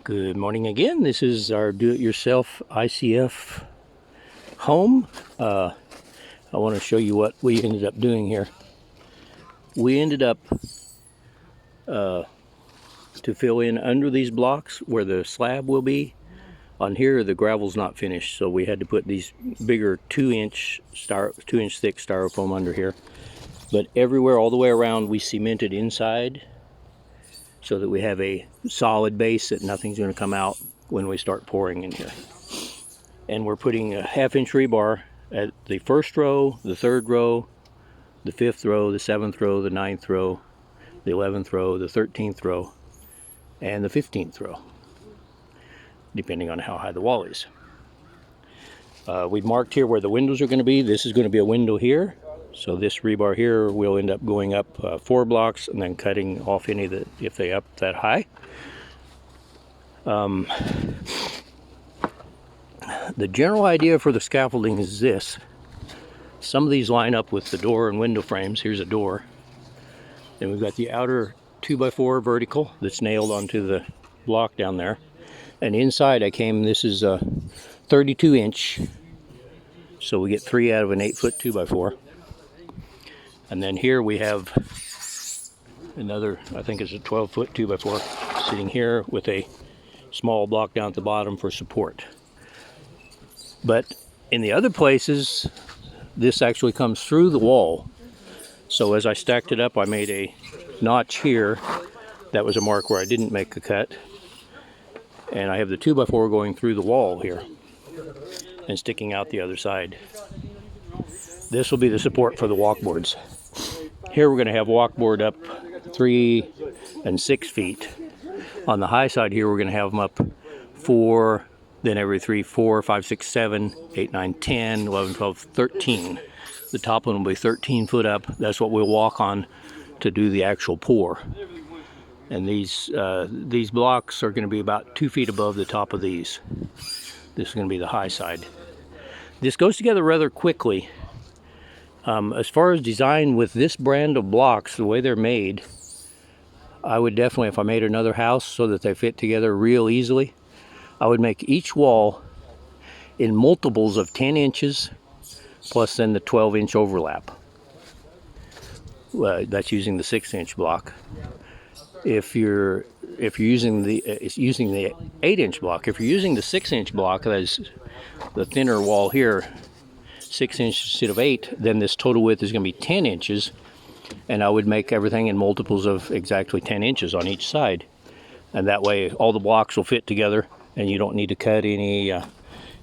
Good morning again. This is our do-it-yourself ICF home. I want to show you what we ended up doing here. We ended up to fill in under these blocks where the slab will be. On here the gravel's not finished, so we had to put these bigger 2-inch thick styrofoam under here. But everywhere, all the way around, we cemented inside so that we have a solid base that nothing's going to come out when we start pouring in here. And we're putting a 1/2-inch rebar at the first row, the third row, the 5th row, the 7th row, the 9th row, the 11th row, the 13th row, and the 15th row, depending on how high the wall is. We've marked here where the windows are going to be. This is going to be a window here. So this rebar here will end up going up 4 blocks and then cutting off any that if they up that high. The general idea for the scaffolding is this. Some of these line up with the door and window frames. Here's a door. And we've got the outer 2x4 vertical that's nailed onto the block down there. And inside this is a 32-inch. So we get 3 out of an 8-foot 2x4. And then here we have another, I think it's a 12-foot 2x4 sitting here with a small block down at the bottom for support. But in the other places, this actually comes through the wall. So as I stacked it up, I made a notch here. That was a mark where I didn't make a cut. And I have the 2x4 going through the wall here and sticking out the other side. This will be the support for the walkboards. Here we're going to have walkboard up 3 and 6 feet. On the high side here we're going to have them up 4, then every 3, 4, 5, 6, 7, 8, 9, 10, 11, 12, 13. The top one will be 13 foot up. That's what we'll walk on to do the actual pour. And these blocks are going to be about 2 feet above the top of these. This is going to be the high side. This goes together rather quickly. As far as design with this brand of blocks, the way they're made, I would definitely, if I made another house so that they fit together real easily, I would make each wall in multiples of 10 inches plus then the 12-inch overlap. That's using the 6-inch block. If you're using the 8-inch block, if you're using the 6-inch block, that is the thinner wall here, 6 inches instead of 8, then this total width is going to be 10 inches, and I would make everything in multiples of exactly 10 inches on each side, and that way all the blocks will fit together and you don't need to cut any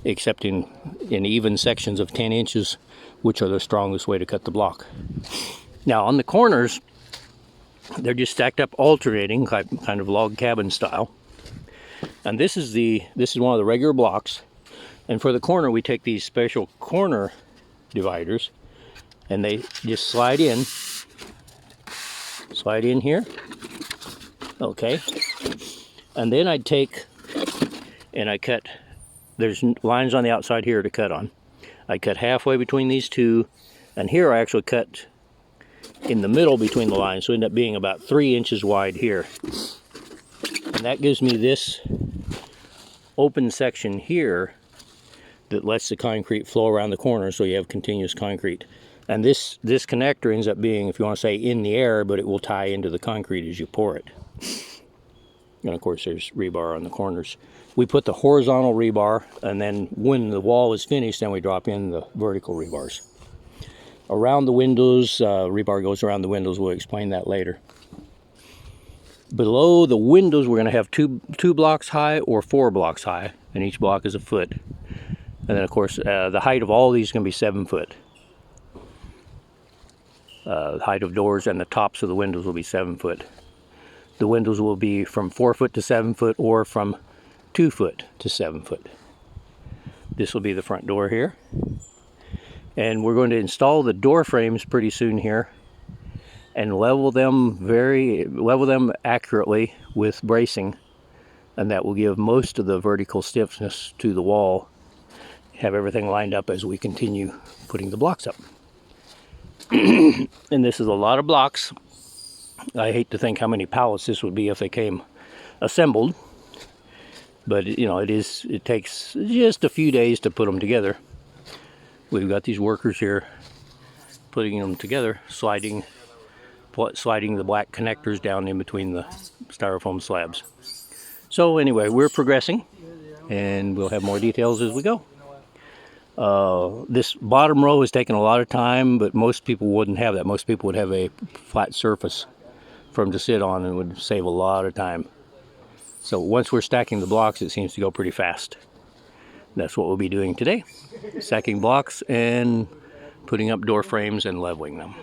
except in even sections of 10 inches, which are the strongest way to cut the block. Now on the corners, they're just stacked up alternating, kind of log cabin style, and this is one of the regular blocks. And for the corner, we take these special corner dividers, and they just slide in here. Okay. And then I'd take, and I cut, there's lines on the outside here to cut on. I cut halfway between these two, and here I actually cut in the middle between the lines, so it ended up being about 3 inches wide here. And that gives me this open section here that lets the concrete flow around the corner, so you have continuous concrete. And this connector ends up being, if you want to say, in the air, but it will tie into the concrete as you pour it. And of course there's rebar on the corners. We put the horizontal rebar, and then when the wall is finished, then we drop in the vertical rebars. Around the windows, rebar goes around the windows. We'll explain that later. Below the windows, we're going to have two blocks high or 4 blocks high, and each block is a foot. And then, of course, the height of all these is going to be 7 foot. The height of doors and the tops of the windows will be 7 foot. The windows will be from 4 foot to 7 foot, or from 2 foot to 7 foot. This will be the front door here. And we're going to install the door frames pretty soon here and level them accurately with bracing. And that will give most of the vertical stiffness to the wall. Have everything lined up as we continue putting the blocks up. And this is a lot of blocks. I hate to think how many pallets this would be if they came assembled. But it takes just a few days to put them together. We've got these workers here putting them together, sliding the black connectors down in between the styrofoam slabs. So anyway, we're progressing, and we'll have more details as we go. This bottom row has taken a lot of time, but most people wouldn't have that. Most people would have a flat surface for them to sit on, and would save a lot of time. So once we're stacking the blocks, it seems to go pretty fast. That's what we'll be doing today, stacking blocks and putting up door frames and leveling them.